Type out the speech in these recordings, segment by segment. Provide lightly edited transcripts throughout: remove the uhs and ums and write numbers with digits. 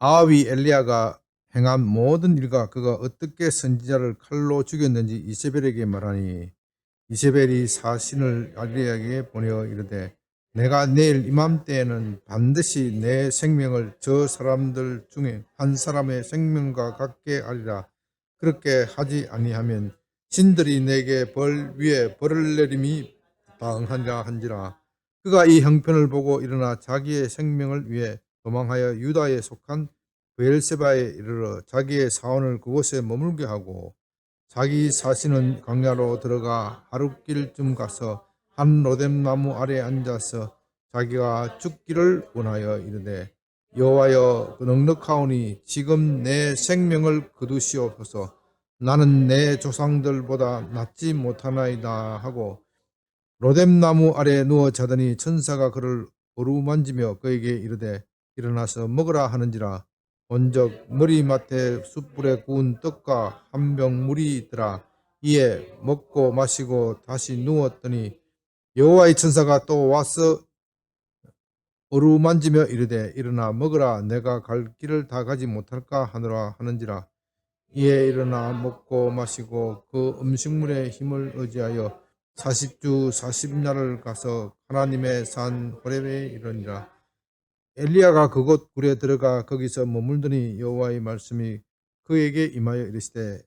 아합이 엘리야가 행한 모든 일과 그가 어떻게 선지자를 칼로 죽였는지 이세벨에게 말하니 이세벨이 사신을 엘리야에게 보내어 이르되 내가 내일 이맘때에는 반드시 내 생명을 저 사람들 중에 한 사람의 생명과 같게 하리라. 그렇게 하지 아니하면 신들이 내게 벌 위에 벌을 내림이 당하리라 한지라. 그가 이 형편을 보고 일어나 자기의 생명을 위해 도망하여 유다에 속한 브엘세바에 이르러 자기의 사원을 그곳에 머물게 하고 자기 사신은 광야로 들어가 하룻길쯤 가서 한 로뎀나무 아래 앉아서 자기가 죽기를 원하여 이르되 여호와여 그 넉넉하오니 지금 내 생명을 거두시옵소서. 나는 내 조상들보다 낫지 못하나이다 하고 로뎀나무 아래 누워 자더니 천사가 그를 어루만지며 그에게 이르되 일어나서 먹으라 하는지라. 본적 머리맡에 숯불에 구운 떡과 한 병 물이 있더라. 이에 먹고 마시고 다시 누웠더니 여호와의 천사가 또 와서 어루만지며 이르되 일어나 먹으라. 내가 갈 길을 다 가지 못할까 하노라 하는지라. 이에 일어나 먹고 마시고 그 음식물의 힘을 의지하여 40주 40야를 가서 하나님의 산 호렙에 이르니라. 엘리야가 그곳 굴에 들어가 거기서 머물더니 여호와의 말씀이 그에게 임하여 이르시되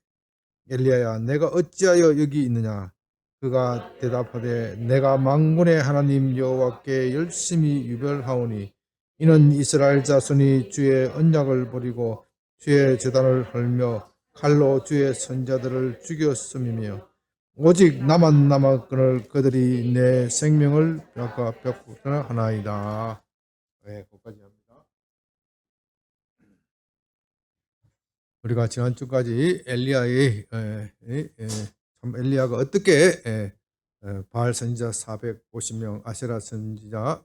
엘리야야 내가 어찌하여 여기 있느냐. 그가 대답하되 내가 만군의 하나님 여호와께 열심히 유별하오니 이는 이스라엘 자손이 주의 언약을 버리고 주의 제단을 헐며 칼로 주의 선자들을 죽였음이며 오직 나만 남았거늘 그들이 내 생명을 뺏고자 하나이다. 네, 거기까지 합니다. 우리가 지난주까지 엘리야의 참 엘리야가 어떻게 바알 선지자 450명, 아세라 선지자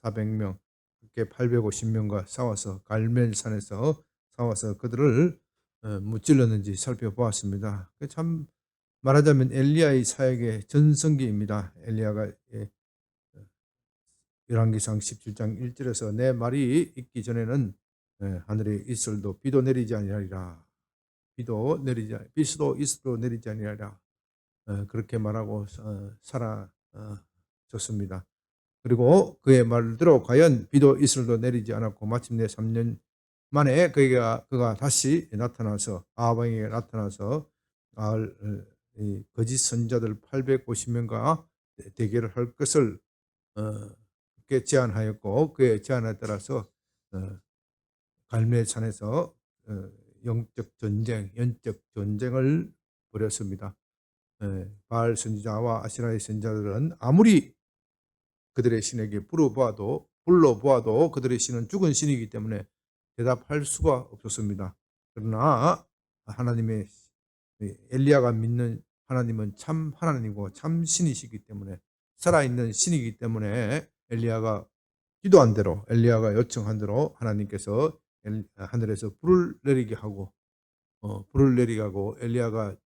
400명, 그렇게 850명과 싸워서 갈멜산에서 싸워서 그들을 무찔렀는지 살펴보았습니다. 참 말하자면 엘리야의 사역의 전성기입니다. 엘리야가 열왕기상 17장 1절에서 내 말이 있기 전에는 하늘에 이슬도 비도 내리지 아니하리라. 비도 이슬도 내리지 아니하리라. 그렇게 말하고 살아졌습니다. 그리고 그의 말대로 과연 비도 이슬도 내리지 않았고 마침내 3년 만에 그가 다시 나타나서 아합 왕에게 나타나서 거짓 선자들 850명과 대결을 할 것을 그렇게 제안하였고 그의 제안에 따라서 갈멜산에서 영적 전쟁을 벌였습니다. 바알 선지자와 아시라의 선지자들은 아무리 그들의 신에게 불러보아도 그들의 신은 죽은 신이기 때문에 대답할 수가 없었습니다. 그러나 하나님의 엘리야가 믿는 하나님은 참 하나님이고 참 신이시기 때문에 살아있는 신이기 때문에 엘리야가 기도한 대로 엘리야가 요청한 대로 하나님께서 하늘에서 불을 내리게 하고 엘리야가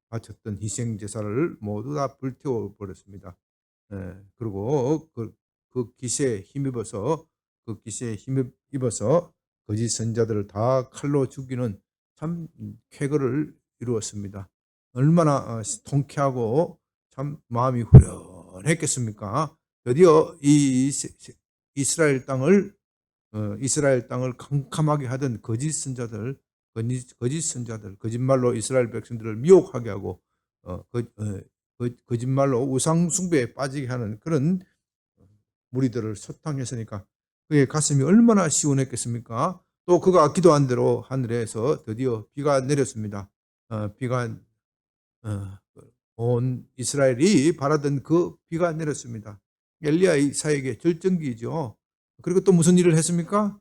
바쳤던 희생 제사를 모두 다 불태워 버렸습니다. 그리고 그 기세에 힘입어서 거짓 선자들을 다 칼로 죽이는 참 쾌거를 이루었습니다. 얼마나 통쾌하고 참 마음이 후련했겠습니까? 드디어 이 이스라엘 땅을 캄캄하게 하던 거짓말로 이스라엘 백성들을 미혹하게 하고 거짓말로 우상 숭배에 빠지게 하는 그런 무리들을 소탕했으니까 그의 가슴이 얼마나 시원했겠습니까? 또 그가 기도한 대로 하늘에서 드디어 비가 내렸습니다. 비가 온 이스라엘이 바라던 그 비가 내렸습니다. 엘리야의 사역의 절정기이죠. 그리고 또 무슨 일을 했습니까?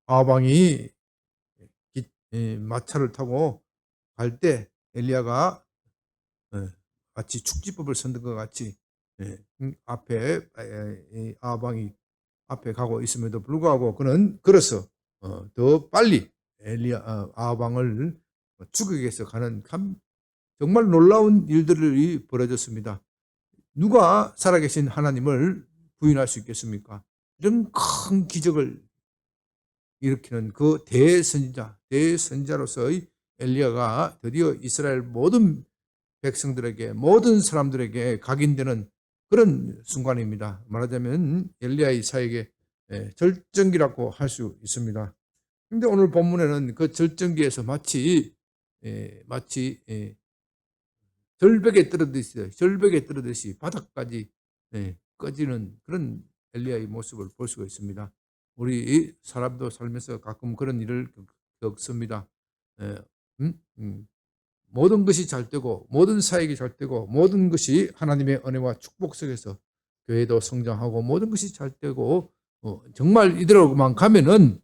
아방이 마차를 타고 갈 때 엘리야가 마치 축지법을 선던 것 같이 앞에 아방이 앞에 가고 있음에도 불구하고 그는 걸어서 더 빨리 아방을 죽이기 위해서 가는 정말 놀라운 일들이 벌어졌습니다. 누가 살아계신 하나님을 부인할 수 있겠습니까? 이런 큰 기적을 일으키는 그 대선지자로서의 엘리야가 드디어 이스라엘 모든 백성들에게, 모든 사람들에게 각인되는 그런 순간입니다. 말하자면 엘리야의 사역의 절정기라고 할 수 있습니다. 근데 오늘 본문에는 그 절정기에서 마치 절벽에 떨어듯이 바닥까지 꺼지는 그런 엘리야의 모습을 볼 수가 있습니다. 우리 사람도 살면서 가끔 그런 일을 겪습니다. 에, 음? 모든 것이 잘 되고, 모든 사역이 잘 되고, 모든 것이 하나님의 은혜와 축복 속에서 교회도 성장하고, 모든 것이 잘 되고, 정말 이대로만 가면은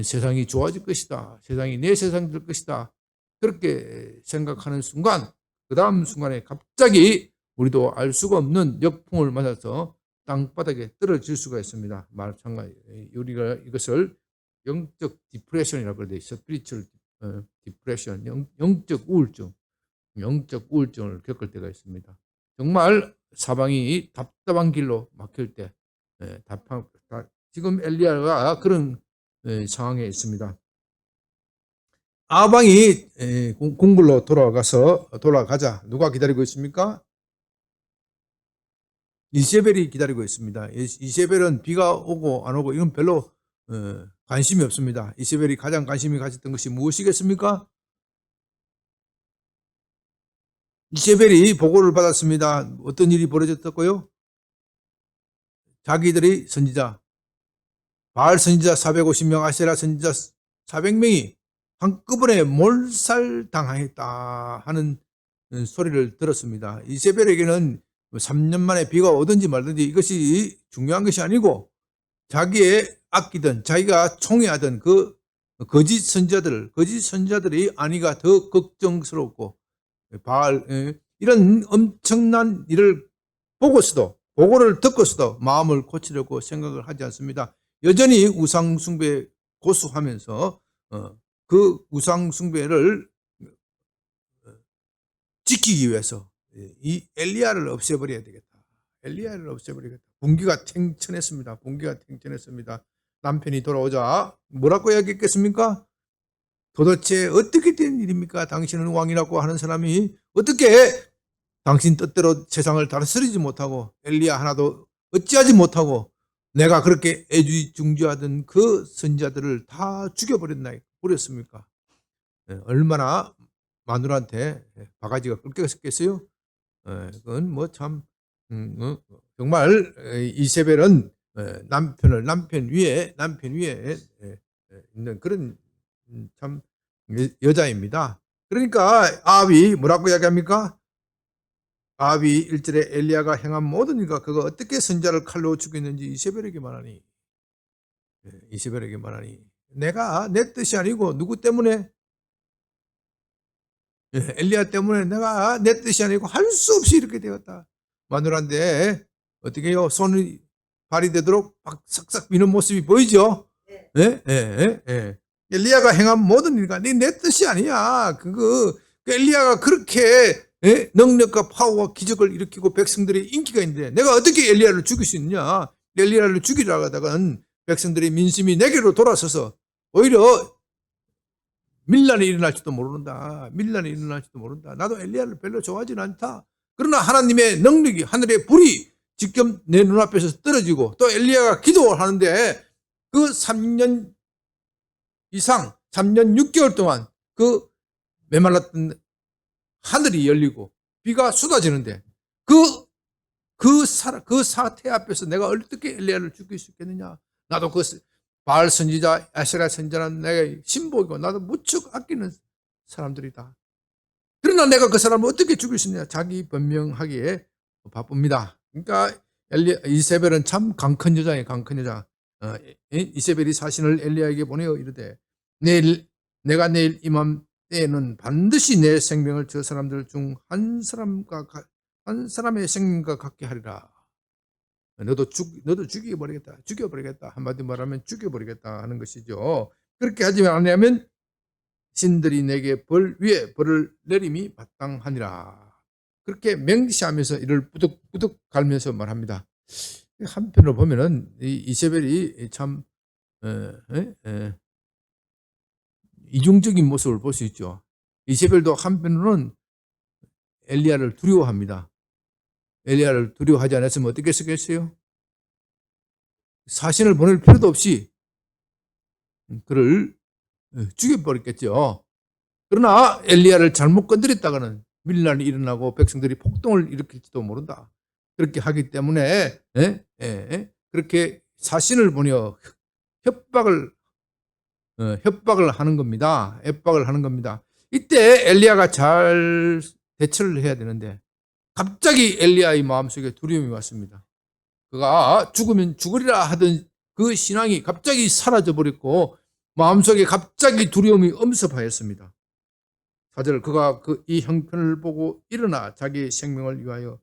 세상이 좋아질 것이다, 세상이 내 세상이 될 것이다, 그렇게 생각하는 순간, 그 다음 순간에 갑자기 우리도 알 수가 없는 역풍을 맞아서 땅바닥에 떨어질 수가 있습니다. 마찬가지, 우리가 이것을 영적 디프레션이라고 그러는데, 스피리추얼 디프레션, 영적 우울증을 겪을 때가 있습니다. 정말 사방이 답답한 길로 막힐 때, 지금 엘리야가 그런 상황에 있습니다. 아방이 궁굴로 돌아가자. 누가 기다리고 있습니까? 이세벨이 기다리고 있습니다. 이세벨은 비가 오고 안 오고 이건 별로 관심이 없습니다. 이세벨이 가장 관심이 가졌던 것이 무엇이겠습니까? 이세벨이 보고를 받았습니다. 어떤 일이 벌어졌다고요? 자기들이 선지자, 바알 선지자 450명, 아세라 선지자 400명이 한꺼번에 몰살당했다 하는 소리를 들었습니다. 이세벨에게는 3년 만에 비가 오든지 말든지 이것이 중요한 것이 아니고, 자기의 아끼던, 자기가 총애하던 그 거짓 선지자들이 아니가 더 걱정스럽고, 바알 이런 엄청난 일을 보고를 듣고서도 마음을 고치려고 생각을 하지 않습니다. 여전히 우상 숭배 고수하면서 그 우상 숭배를 지키기 위해서 이 엘리야를 없애버려야 되겠다. 엘리야를 없애버리겠다. 분기가 탱천했습니다. 남편이 돌아오자 뭐라고 이야기했겠습니까? 도대체 어떻게 된 일입니까? 당신은 왕이라고 하는 사람이 어떻게 당신 뜻대로 세상을 다스리지 못하고 엘리야 하나도 어찌하지 못하고 내가 그렇게 애지중지하던 그 선지자들을 다 버렸습니까? 얼마나 마누라한테 바가지가 끓겠어요? 그건 뭐 참 정말 이세벨은 남편 위에 있는 그런 참 여자입니다. 그러니까 아합이 뭐라고 이야기합니까? 아합이 1절에 엘리야가 행한 모든 일과 그가 어떻게 선지자를 칼로 죽였는지 이세벨에게 말하니, 내가 내 뜻이 아니고 누구 때문에? 엘리야 때문에 내가 내 뜻이 아니고 할 수 없이 이렇게 되었다. 마누라인데 어떻게 해요? 발이 되도록 싹싹 미는 모습이 보이죠? 예? 예? 예? 엘리야가 행한 모든 일과 내 뜻이 아니야. 엘리야가 그렇게 능력과 파워와 기적을 일으키고 백성들의 인기가 있는데 내가 어떻게 엘리야를 죽일 수 있느냐? 엘리야를 죽이려고 하다가는 백성들의 민심이 내게로 돌아서서 오히려 밀란이 일어날지도 모른다. 나도 엘리야를 별로 좋아하지는 않다. 그러나 하나님의 능력이, 하늘의 불이 직접 내 눈앞에서 떨어지고 또 엘리야가 기도를 하는데 그 3년 이상, 3년 6개월 동안 그 메말랐던 하늘이 열리고 비가 쏟아지는데 그 사태 앞에서 내가 어떻게 엘리야를 죽일 수 있겠느냐? 나도 그 바알 선지자, 아세라 선지자는 내가 신복이고 나도 무척 아끼는 사람들이다. 그러나 내가 그 사람을 어떻게 죽일 수 있느냐? 자기 변명하기에 바쁩니다. 그러니까 이세벨은 참 강큰 여자예요. 이세벨이 사신을 엘리야에게 보내어 이르되 내가 내일 이맘때에는 반드시 내 생명을 저 사람들 중 한 사람의 생명과 같게 하리라. 너도 죽여버리겠다. 한마디 말하면 죽여버리겠다 하는 것이죠. 그렇게 하지 않으면 신들이 내게 벌 위에 벌을 내림이 마땅하니라. 그렇게 맹시하면서 이를 부득부득 갈면서 말합니다. 한편으로 보면은 이세벨이 참 이중적인 모습을 볼 수 있죠. 이세벨도 한편으로는 엘리야를 두려워합니다. 엘리야를 두려워하지 않았으면 어떻게 했겠어요? 사신을 보낼 필요도 없이 그를 죽여버렸겠죠. 그러나 엘리야를 잘못 건드렸다가는 밀란이 일어나고 백성들이 폭동을 일으킬지도 모른다. 그렇게 하기 때문에 그렇게 사신을 보내어 협박을 하는 겁니다. 협박을 하는 겁니다. 이때 엘리야가 잘 대처를 해야 되는데 갑자기 엘리야의 마음속에 두려움이 왔습니다. 그가 죽으면 죽으리라 하던 그 신앙이 갑자기 사라져버렸고 마음속에 갑자기 두려움이 엄습하였습니다. 4절 그가 이 형편을 보고 일어나 자기의 생명을 위하여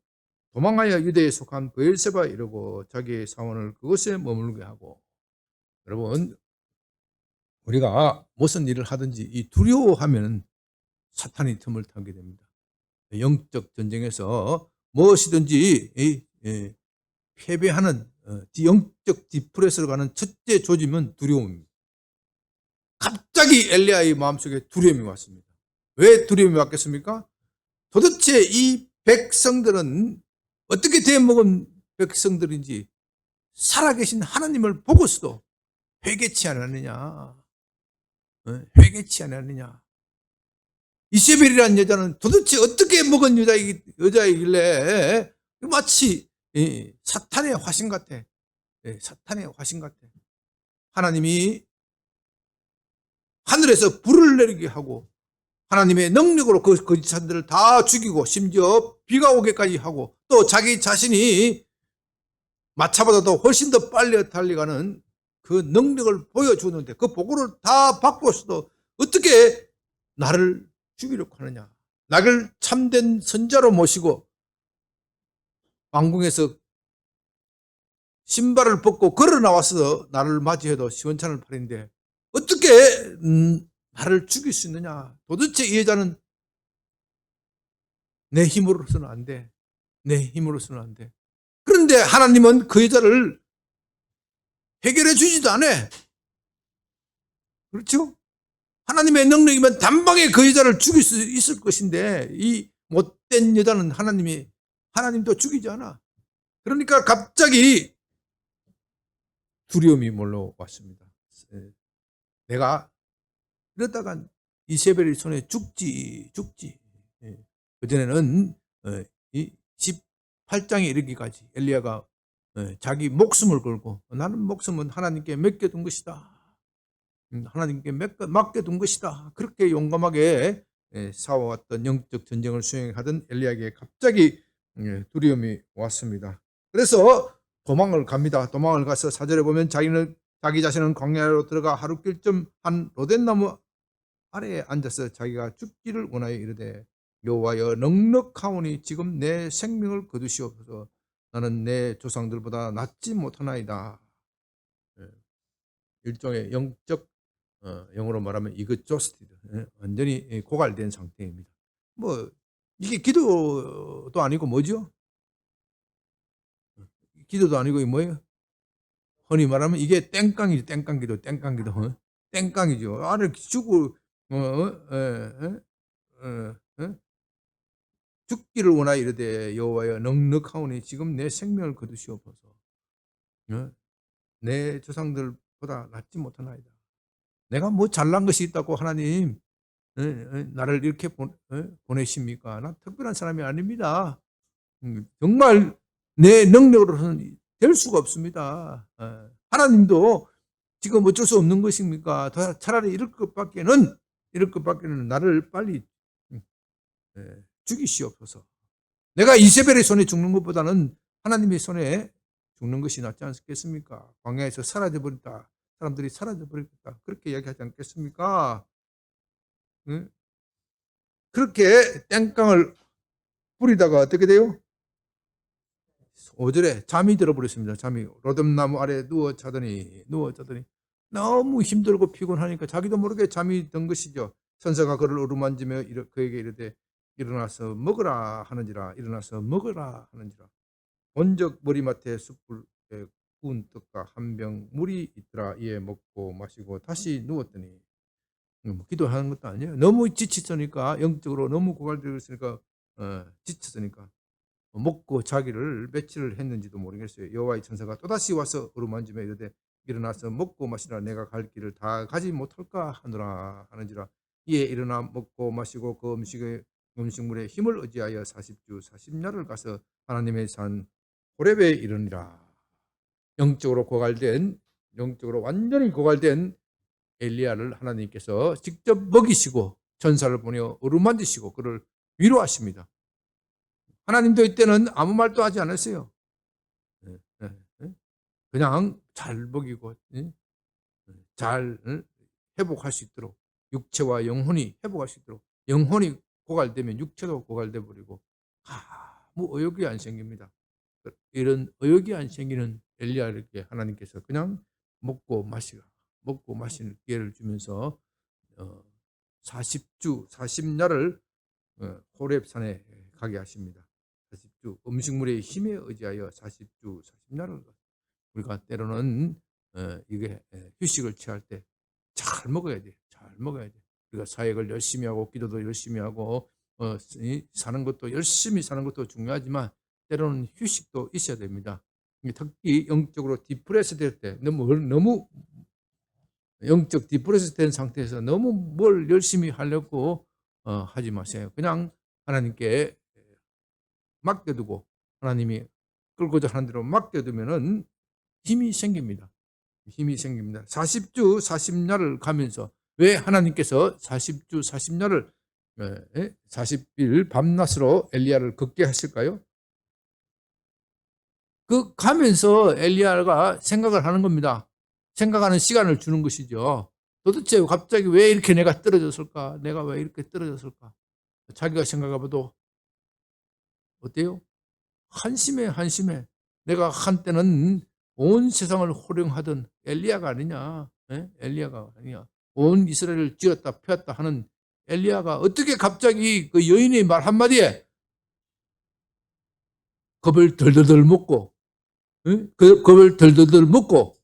도망하여 유대에 속한 브엘세바에 이르고 자기의 사원을 그곳에 머물게 하고. 여러분, 우리가 무슨 일을 하든지 이 두려워하면 사탄이 틈을 타게 됩니다. 영적 전쟁에서 무엇이든지 패배하는 영적 디프레스로 가는 첫째 조짐은 두려움입니다. 갑자기 엘리야의 마음속에 두려움이 왔습니다. 왜 두려움이 왔겠습니까? 도대체 이 백성들은 어떻게 되먹은 백성들인지 살아계신 하나님을 보고서도 회개치 않았느냐. 회개치 않았느냐. 이세벨이라는 여자는 도대체 어떻게 먹은 여자이길래 마치 사탄의 화신 같아. 사탄의 화신 같아. 하나님이 하늘에서 불을 내리게 하고 하나님의 능력으로 그 거짓사들을 다 죽이고 심지어 비가 오게까지 하고 또 자기 자신이 마차보다도 훨씬 더 빨리 달려가는 그 능력을 보여주는데 그 보고를 다 받고서도 어떻게 나를 죽이려고 하느냐. 나를 참된 선자로 모시고 왕궁에서 신발을 벗고 걸어 나와서 나를 맞이해도 시원찮을 판인데 어떻게 나를 죽일 수 있느냐. 도대체 이 여자는 내 힘으로서는 안 돼. 내 힘으로서는 안 돼. 그런데 하나님은 그 여자를 해결해 주지도 않아. 그렇죠? 하나님의 능력이면 단방에 그 여자를 죽일 수 있을 것인데 이 못된 여자는 하나님도 죽이지 않아. 그러니까 갑자기 두려움이 몰려왔습니다. 내가 이러다가 이세벨의 손에 죽지. 그전에는 이 18장에 이르기까지 엘리야가 자기 목숨을 걸고 나는 목숨은 하나님께 맡겨둔 것이다. 하나님께 맡겨둔 것이다. 그렇게 용감하게 싸워왔던 영적 전쟁을 수행하던 엘리야에게 갑자기 두려움이 왔습니다. 그래서 도망을 갑니다. 도망을 가서 4절에 보면 자기 자신은 광야로 들어가 하룻길쯤 한 로덴나무 아래에 앉아서 자기가 죽기를 원하여 이르되 여호와여 넉넉하오니 지금 내 생명을 거두시옵소서. 나는 내 조상들보다 낫지 못하나이다. 일종의 영적 영어로 말하면 exhausted, 완전히 고갈된 상태입니다. 뭐 이게 기도도 아니고 뭐죠? 기도도 아니고 뭐예요? 흔히 말하면 이게 땡깡이죠. 땡깡기도. 땡깡이죠. 아래 죽고 죽기를 원하여 이르되 여호와여 넉넉하오니 지금 내 생명을 거두시옵소서. 내 조상들보다 낫지 못하나이다. 내가 뭐 잘난 것이 있다고 하나님 나를 이렇게 보내십니까? 나 특별한 사람이 아닙니다. 정말 내 능력으로는 될 수가 없습니다. 하나님도 지금 어쩔 수 없는 것입니까? 차라리 이럴 것밖에는 나를 빨리 죽이시옵소서. 내가 이세벨의 손에 죽는 것보다는 하나님의 손에 죽는 것이 낫지 않겠습니까? 광야에서 사라져버렸다. 사람들이 사라져버렸다. 그렇게 이야기하지 않겠습니까? 그렇게 땡깡을 부리다가 어떻게 돼요? 5절에 잠이 들어버렸습니다. 잠이 로뎀나무 아래 누워 자더니 너무 힘들고 피곤하니까 자기도 모르게 잠이 든 것이죠. 선사가 그를 어루만지며 그에게 이르되 일어나서 먹으라 하는지라. 본적 머리맡에 숯불에 구운 떡과 한 병 물이 있더라. 이에 먹고 마시고 다시 누웠더니 기도하는 것도 아니에요. 너무 지쳤으니까, 영적으로 너무 고갈되어 있으니까, 지쳤으니까 먹고 자기를 며칠을 했는지도 모르겠어요. 여호와의 천사가 또다시 와서 어루만지며 이르되 일어나서 먹고 마시라. 내가 갈 길을 다 가지 못할까 하느라 하는지라. 이에 일어나 먹고 마시고 그 음식물에 힘을 의지하여 40주 40야를 가서 하나님의 산 호렙에 이르니라. 영적으로 완전히 고갈된 엘리야를 하나님께서 직접 먹이시고 천사를 보내어 어루만지시고 그를 위로하십니다. 하나님도 이때는 아무 말도 하지 않았어요. 그냥 잘 먹이고 잘 회복할 수 있도록, 육체와 영혼이 회복할 수 있도록. 영혼이 고갈되면 육체도 고갈돼 버리고 아무 의욕이 안 생깁니다. 이런 의욕이 안 생기는 엘리야에게 하나님께서 그냥 먹고 마시는 기회를 주면서 40주 40야를 호렙산에 가게 하십니다. 40주 음식물의 힘에 의지하여 40주 40야를 우리가 때로는 이게 휴식을 취할 때 잘 먹어야 돼. 잘 먹어야 돼. 우리가 사역을 열심히 하고 기도도 열심히 하고 사는 것도 열심히 사는 것도 중요하지만 때로는 휴식도 있어야 됩니다. 특히 영적으로 디프레스 될 때 너무 영적 디프레스 된 상태에서 너무 뭘 열심히 하려고 하지 마세요. 그냥 하나님께 맡겨두고 하나님이 끌고자 하는 대로 맡겨두면은 힘이 생깁니다. 힘이 생깁니다. 40주 40야를 가면서 왜 하나님께서 40주 40야를 40일 밤낮으로 엘리야를 걷게 하실까요? 그 가면서 엘리야가 생각을 하는 겁니다. 생각하는 시간을 주는 것이죠. 도대체 갑자기 왜 이렇게 내가 떨어졌을까? 내가 왜 이렇게 떨어졌을까? 자기가 생각해봐도 어때요? 한심해. 내가 한때는 온 세상을 호령하던 엘리야가 아니냐? 엘리야가 아니냐? 온 이스라엘을 쥐었다 폈다 하는 엘리야가 어떻게 갑자기 그 여인의 말 한마디에 겁을 덜덜덜 먹고, 그 겁을 덜덜덜 먹고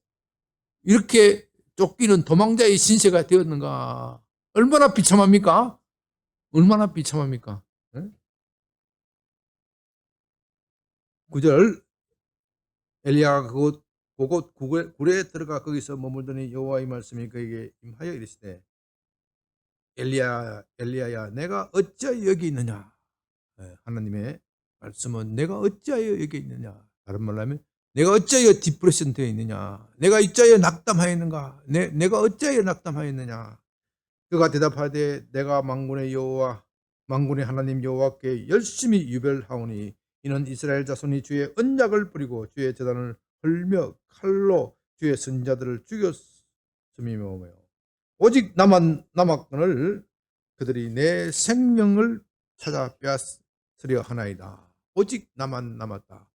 이렇게 쫓기는 도망자의 신세가 되었는가? 얼마나 비참합니까? 얼마나 비참합니까? 9절 엘리야가 그곳 굴에 들어가 거기서 머물더니 여호와의 말씀이 그에게 임하여 이르시되 엘리야야 내가 어찌하여 여기 있느냐. 하나님의 말씀은 내가 어찌하여 여기 있느냐. 다른 말로 하면 내가 어찌하여 디프레션 되어 있느냐. 내가 어찌하여 낙담하였는가. 내가 어찌하여 낙담하였느냐. 그가 대답하되 내가 만군의 하나님 여호와께 열심히 유별하오니 이는 이스라엘 자손이 주의 언약을 버리고 주의 제단을 헐며 칼로 주의 선자들을 죽였음이며 오직 나만 남았거늘 그들이 내 생명을 찾아 빼앗으려 하나이다. 오직 나만 남았다.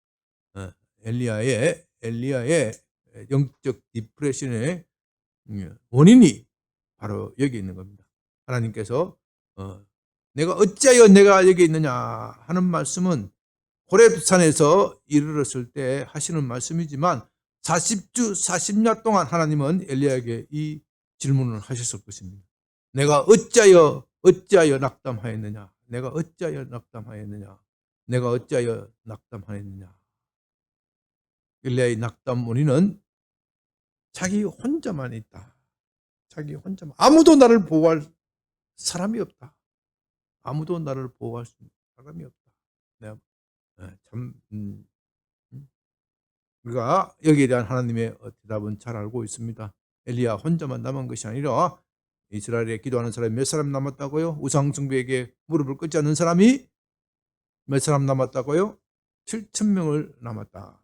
엘리야의 영적 디프레션의 원인이 바로 여기 있는 겁니다. 하나님께서 내가 어찌하여 내가 여기 있느냐 하는 말씀은 호렙산에서 이르렀을 때 하시는 말씀이지만 40주 40야 동안 하나님은 엘리야에게 이 질문을 하셨을 것입니다. 내가 어찌하여 낙담하였느냐. 내가 어찌하여 낙담하였느냐. 내가 어찌하여 낙담하였느냐. 엘리야의 낙담 원인은 자기 혼자만 있다. 자기 혼자만. 아무도 나를 보호할 사람이 없다. 아무도 나를 보호할 수 있는 사람이 없다. 내가 참 우리가 여기에 대한 하나님의 대답은 잘 알고 있습니다. 엘리야 혼자만 남은 것이 아니라 이스라엘에 기도하는 사람이 몇 사람 남았다고요? 우상 숭배에게 무릎을 꿇지 않는 사람이 몇 사람 남았다고요? 7,000명을 남았다.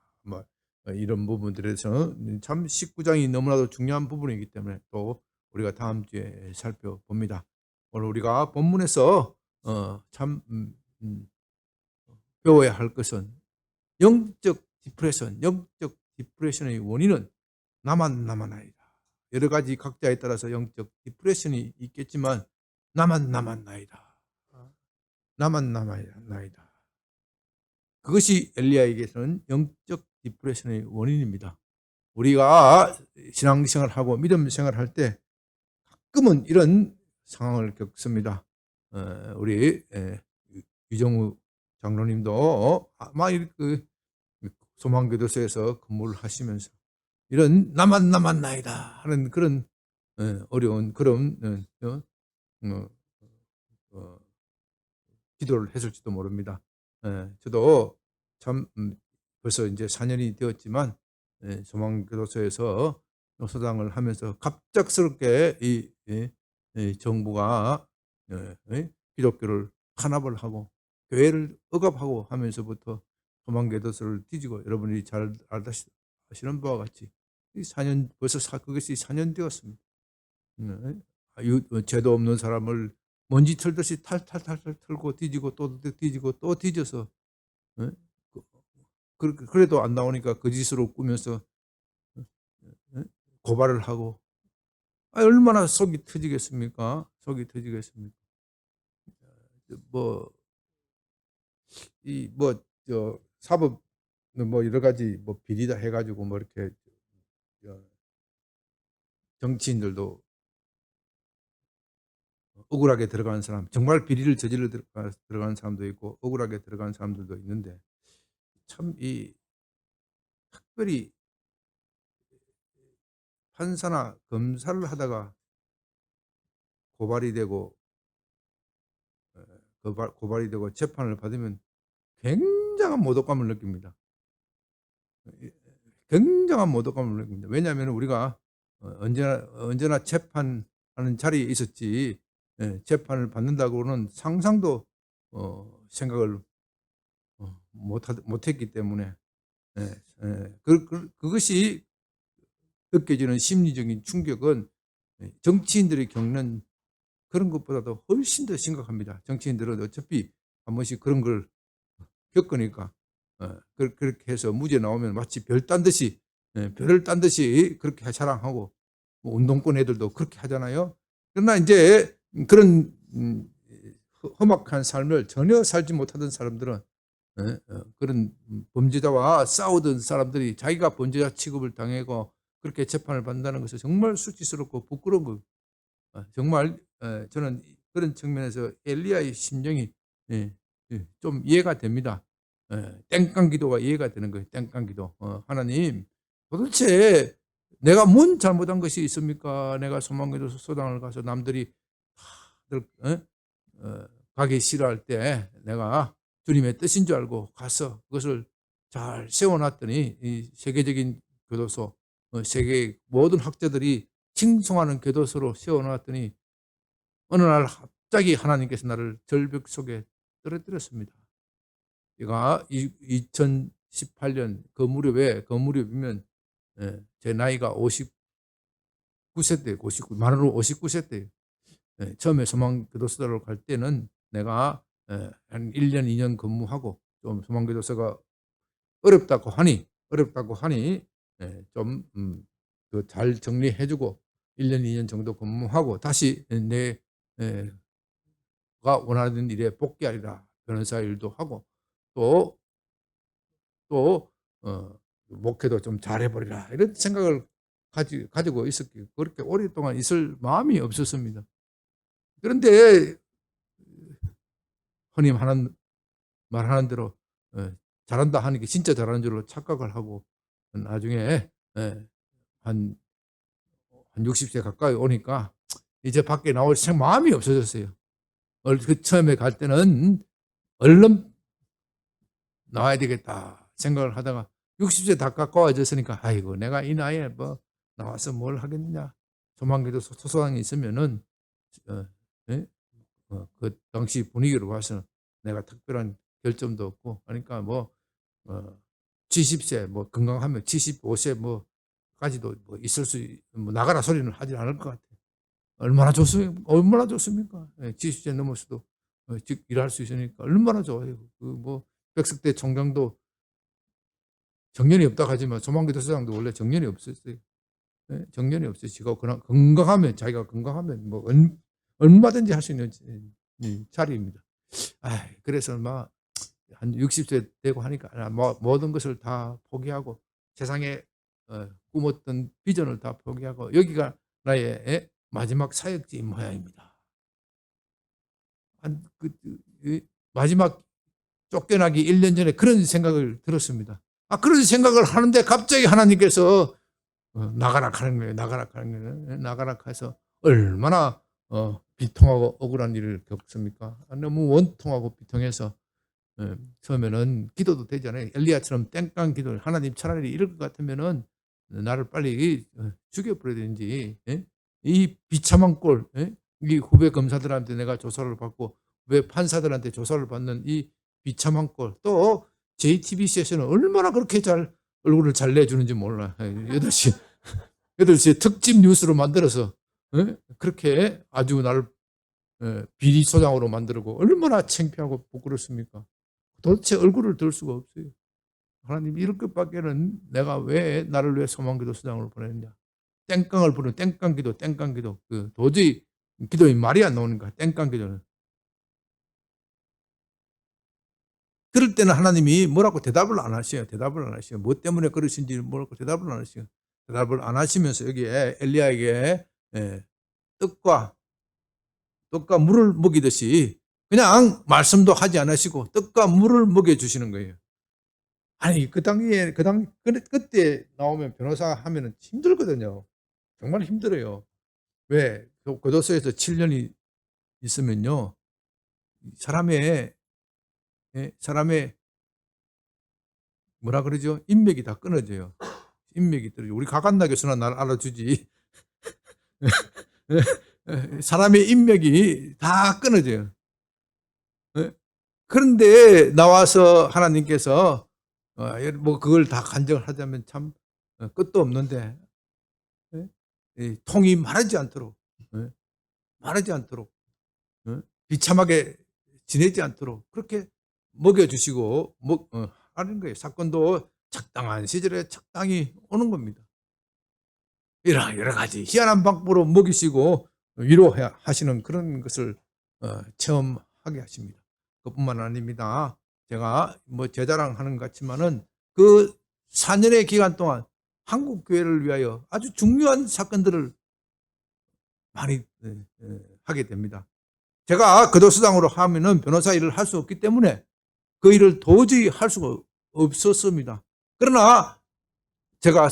이런 부분들에서 참 19장이 너무나도 중요한 부분이기 때문에 또 우리가 다음 주에 살펴봅니다. 오늘 우리가 본문에서 참 배워야 할 것은 영적 디프레션의 원인은 나만 나이다. 여러 가지 각자에 따라서 영적 디프레션이 있겠지만 나만 나이다. 나만 나이다. 그것이 엘리야에게서는 영적 디프레션의 원인입니다. 우리가 신앙생활하고 믿음 생활할 때 가끔은 이런 상황을 겪습니다. 우리 유정우 장로님도 아마 그 소망교도소에서 근무를 하시면서 이런 나만 나이다 하는 그런 어려운 그런 어, 어, 기도를 했을지도 모릅니다. 저도 참 벌써 이제 4년이 되었지만 소망교도소에서 소장을 하면서 갑작스럽게 이 정부가 기독교를 탄압을 하고 교회를 억압하고 하면서부터 소망교도소를 뒤지고 여러분이 잘 아시는 바와 같이 4년 벌써 그것이 4년 되었습니다. 죄도 없는 사람을 먼지 털듯이 탈탈탈탈 털고 뒤지고 또 뒤지고 또 뒤져서 예? 그래도 안 나오니까 거짓으로 꾸면서 예? 고발을 하고 얼마나 속이 터지겠습니까? 속이 터지겠습니까? 뭐 이 뭐 저 사법 뭐 여러 가지 뭐 비리다 해가지고 뭐 이렇게 정치인들도 억울하게 들어가는 사람, 정말 비리를 저질러 들어가는 사람도 있고 억울하게 들어가는 사람들도 있는데 참 이 특별히 판사나 검사를 하다가 고발이 되고 고발이 되고 재판을 받으면 굉장한 모독감을 느낍니다. 굉장한 모독감을 느낍니다. 왜냐하면 우리가 언제나 재판하는 자리에 있었지 재판을 받는다고는 상상도 생각을 못했기 때문에 그것이 느껴지는 심리적인 충격은 정치인들이 겪는 그런 것보다도 훨씬 더 심각합니다. 정치인들은 어차피 한 번씩 그런 걸 겪으니까 그렇게 해서 무죄 나오면 마치 별 딴 듯이 별을 딴 듯이 그렇게 자랑하고 뭐 운동권 애들도 그렇게 하잖아요. 그러나 이제 그런 험악한 삶을 전혀 살지 못하던 사람들은 그런 범죄자와 싸우던 사람들이 자기가 범죄자 취급을 당하고 그렇게 재판을 받는다는 것은 정말 수치스럽고 부끄러운 거. 정말 저는 그런 측면에서 엘리야의 심정이 예, 좀 이해가 됩니다. 땡깡 기도가 이해가 되는 거예요. 땡깡 기도. 하나님, 도대체 내가 뭔 잘못한 것이 있습니까? 내가 소망기도 소당을 가서 남들이 다들 가기 싫어할 때 내가 주님의 뜻인 줄 알고 가서 그것을 잘 세워놨더니 이 세계적인 교도소, 세계 모든 학자들이 칭송하는 교도소로 세워놨더니 어느 날 갑자기 하나님께서 나를 절벽 속에 떨어뜨렸습니다. 제가 2018년 그 무렵이면 제 나이가 59세 때, 59, 만으로 59세 때 처음에 소망교도소로 갈 때는 내가 한 1년, 2년 근무하고 좀 소망교도소가 어렵다고 하니 좀 잘 정리해주고 1년, 2년 정도 근무하고 다시 내가 원하는 일에 복귀하리라 변호사 일도 하고 또 목회도 좀 잘해버리라 이런 생각을 가지고 있었기에 그렇게 오랫동안 있을 마음이 없었습니다. 그런데 흔히 말하는 대로 잘한다 하는 게 진짜 잘하는 줄로 착각을 하고 나중에 한 60세 가까이 오니까 이제 밖에 나올 마음이 없어졌어요. 그 처음에 갈 때는 얼른 나와야 되겠다 생각을 하다가 60세 다 가까워졌으니까 아이고 내가 이 나이에 뭐 나와서 뭘 하겠느냐. 조만간도 소소항이 있으면은 어, 예? 그 당시 분위기로 봐서는 내가 특별한 결점도 없고 그러니까 뭐 70세 뭐 건강하면 75세 뭐까지도 뭐 있을 뭐 나가라 소리는 하지 않을 것 같아요. 얼마나 좋습니까? 70세 넘어서도 즉 일할 수 있으니까 얼마나 좋아요. 그 뭐 백석대 총장도 정년이 없다고 하지만 조만기도 수장도 원래 정년이 없었어요. 정년이 없으시고 그냥 건강하면 자기가 건강하면 뭐 얼마든지 할 수 있는 자리입니다. 그래서 막 한 60세 되고 하니까 모든 것을 다 포기하고 세상에 꿈었던 비전을 다 포기하고 여기가 나의 마지막 사역지인 모양입니다. 마지막 쫓겨나기 1년 전에 그런 생각을 들었습니다. 그런 생각을 하는데 갑자기 하나님께서 나가라 하는 거예요. 나가라 하는 거예요. 나가라 해서 얼마나 비통하고 억울한 일을 겪습니까? 너무 원통하고 비통해서 처음에는 기도도 되지 않아요. 엘리야처럼 땡깡 기도를 하나님 차라리 이럴 것 같으면은 나를 빨리 죽여버려야 되는지 이 비참한 꼴 이 후배 검사들한테 내가 조사를 받고 왜 판사들한테 조사를 받는 이 비참한 꼴 또 JTBC에서는 얼마나 그렇게 잘 얼굴을 잘 내주는지 몰라. 8시 8시에 특집 뉴스로 만들어서 그렇게 아주 나를 비리소장으로 만들고 얼마나 창피하고 부끄럽습니까? 도대체 얼굴을 들 수가 없어요. 하나님 이럴 것밖에는 내가 왜 나를 위해 소망기도 수장으로 보냈냐. 땡깡을 부르는 땡깡기도 땡깡기도 도저히 기도의 말이 안 나오는 거야. 땡깡기도는. 그럴 때는 하나님이 뭐라고 대답을 안 하셔요. 대답을 안 하셔요. 뭐 때문에 그러신지 뭐라고 대답을 안 하셔요. 대답을 안 하시면서 여기에 엘리야에게 떡과 물을 먹이듯이 그냥 말씀도 하지 않으시고 떡과 물을 먹여주시는 거예요. 아니 그때 나오면 변호사 하면은 힘들거든요. 정말 힘들어요. 왜? 교도소에서 7년이 있으면요. 사람의 뭐라 그러죠? 인맥이 다 끊어져요. 인맥이 떨어져. 우리 가간나 교수나 날 알아주지. 사람의 인맥이 다 끊어져요. 그런데 나와서 하나님께서 뭐 그걸 다 간증을 하자면 참 끝도 없는데 통이 마르지 않도록 비참하게 지내지 않도록 그렇게 먹여주시고 하는 거예요. 사건도 적당한 시절에 적당히 오는 겁니다. 여러 가지 희한한 방법으로 먹이시고 위로하시는 그런 것을 체험하게 하십니다. 그뿐만 아닙니다. 제가 뭐 제 자랑하는 것 같지만은 그 4년의 기간 동안 한국 교회를 위하여 아주 중요한 사건들을 많이 하게 됩니다. 제가 교도소장으로 하면은 변호사 일을 할 수 없기 때문에 그 일을 도저히 할 수가 없었습니다. 그러나 제가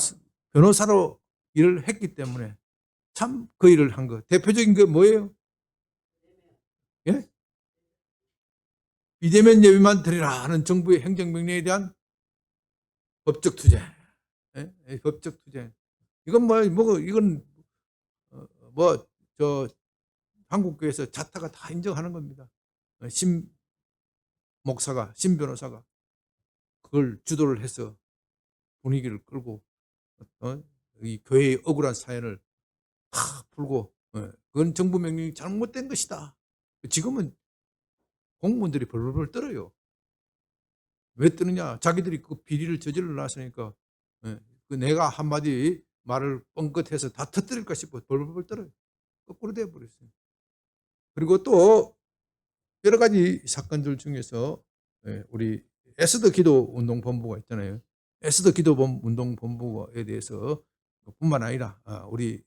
변호사로 일을 했기 때문에 참 그 일을 한 거. 대표적인 게 뭐예요? 예? 비대면 예비만 드리라 하는 정부의 행정명령에 대한 법적 투쟁. 예? 법적 투쟁. 이건 이건 한국교회에서 자타가 다 인정하는 겁니다. 신 목사가, 신 변호사가 그걸 주도를 해서 분위기를 끌고 이 교회의 억울한 사연을 다 풀고 그건 정부 명령이 잘못된 것이다. 지금은 공무원들이 벌벌 떨어요. 왜 뜨느냐? 자기들이 그 비리를 저질러 놨으니까 그 내가 한마디 말을 뻥끗해서 다 터뜨릴까 싶어 벌벌 떨어요. 거꾸로 돼버렸어요. 그리고 또 여러 가지 사건들 중에서 우리 에스더 기도운동본부가 있잖아요. 에스더 기도운동본부에 대해서 뿐만 아니라 우리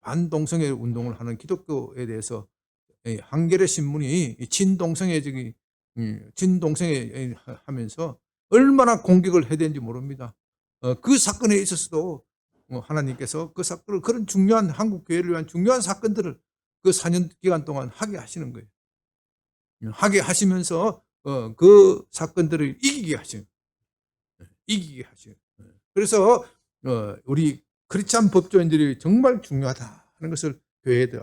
반동성애 운동을 하는 기독교에 대해서 한겨레 신문이 친동성애 하면서 얼마나 공격을 해야 되는지 모릅니다. 그 사건에 있어서도 하나님께서 그 사건을 그런 중요한 한국 교회를 위한 중요한 사건들을 그 4년 기간 동안 하게 하시는 거예요. 하게 하시면서 그 사건들을 이기게 하시는 그래서 우리 크리스찬 법조인들이 정말 중요하다 하는 것을 교회에도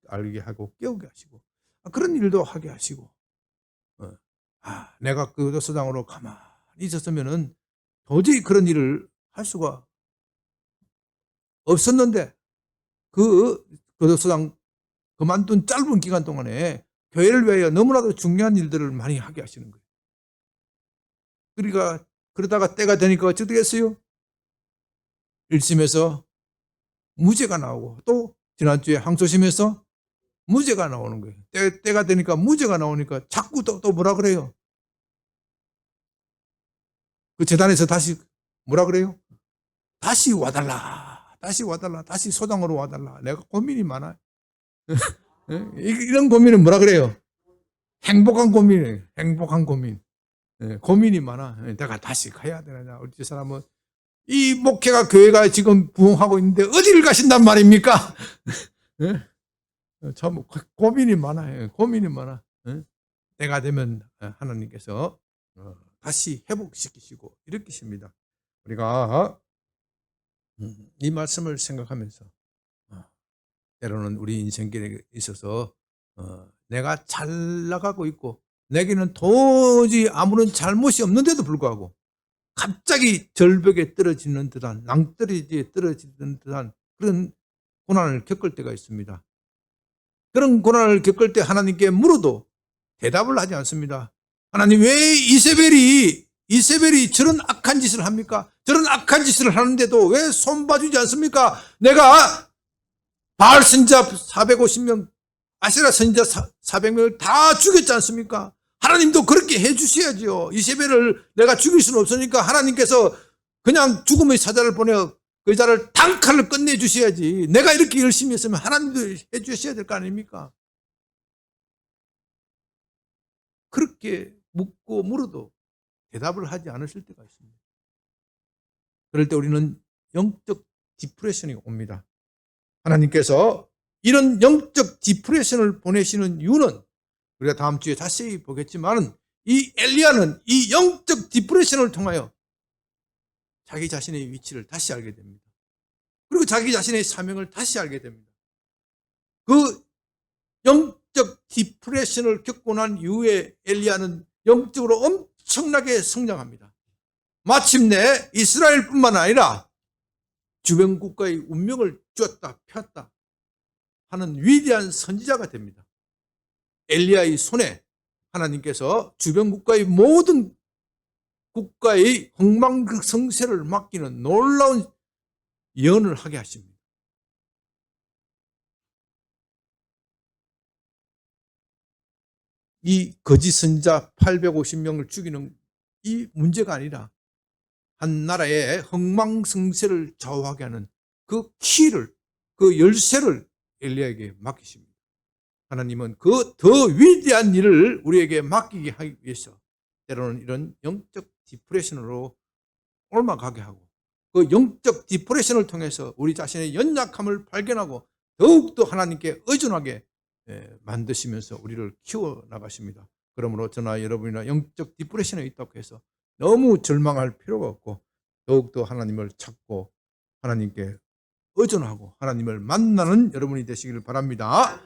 알게 하고 깨우게 하시고 그런 일도 하게 하시고 내가 그 교도소장으로 가만히 있었으면은 도저히 그런 일을 할 수가 없었는데 그 교도소장 그만둔 짧은 기간 동안에 교회를 위하여 너무나도 중요한 일들을 많이 하게 하시는 거예요. 그러다가 때가 되니까 어떻게 됐어요? 1심에서 무죄가 나오고 또 지난주에 항소심에서 무죄가 나오는 거예요. 때가 되니까 무죄가 나오니까 자꾸 또 뭐라 그래요? 그 재단에서 다시 뭐라 그래요? 다시 와달라. 다시 소장으로 와달라. 내가 고민이 많아요. 이런 고민은 뭐라 그래요? 행복한 고민이에요. 행복한 고민. 예, 고민이 많아. 예, 내가 다시 가야 되느냐. 우리 집사람은 이 목회가 교회가 지금 부흥하고 있는데 어디를 가신단 말입니까? 예? 참 고민이 많아요. 예, 고민이 많아. 예? 때가 되면 하나님께서 다시 회복시키시고 일으키십니다. 우리가 이 말씀을 생각하면서 때로는 우리 인생길에 있어서 내가 잘 나가고 있고 내게는 도저히 아무런 잘못이 없는데도 불구하고 갑자기 절벽에 떨어지는 듯한 낭떠러지에 떨어지는 듯한 그런 고난을 겪을 때가 있습니다. 그런 고난을 겪을 때 하나님께 물어도 대답을 하지 않습니다. 하나님, 왜 이세벨이 저런 악한 짓을 합니까? 저런 악한 짓을 하는데도 왜 손봐주지 않습니까? 내가 바알 선지자 450명, 아세라 선지자 400명을 다 죽였지 않습니까? 하나님도 그렇게 해주셔야지요. 이세벨을 내가 죽일 수는 없으니까 하나님께서 그냥 죽음의 사자를 보내어 그 자를 단칼을 끝내주셔야지. 내가 이렇게 열심히 했으면 하나님도 해주셔야 될 거 아닙니까? 그렇게 묻고 물어도 대답을 하지 않으실 때가 있습니다. 그럴 때 우리는 영적 디프레션이 옵니다. 하나님께서 이런 영적 디프레션을 보내시는 이유는 우리가 다음 주에 자세히 보겠지만 이 엘리야는 이 영적 디프레션을 통하여 자기 자신의 위치를 다시 알게 됩니다. 그리고 자기 자신의 사명을 다시 알게 됩니다. 그 영적 디프레션을 겪고 난 이후에 엘리야는 영적으로 엄청나게 성장합니다. 마침내 이스라엘뿐만 아니라 주변 국가의 운명을 쥐었다 폈다 하는 위대한 선지자가 됩니다. 엘리야의 손에 하나님께서 주변 국가의 모든 국가의 흥망성쇠를 맡기는 놀라운 예언을 하게 하십니다. 이 거짓 선지자 850명을 죽이는 이 문제가 아니라 한 나라의 흥망성쇠를 좌우하게 하는 그 키를, 그 열쇠를 엘리야에게 맡기십니다. 하나님은 그 더 위대한 일을 우리에게 맡기게 하기 위해서 때로는 이런 영적 디프레션으로 옮아가게 하고 그 영적 디프레션을 통해서 우리 자신의 연약함을 발견하고 더욱더 하나님께 의존하게 만드시면서 우리를 키워나가십니다. 그러므로 저나 여러분이나 영적 디프레션에 있다고 해서 너무 절망할 필요가 없고 더욱더 하나님을 찾고 하나님께 의존하고 하나님을 만나는 여러분이 되시기를 바랍니다.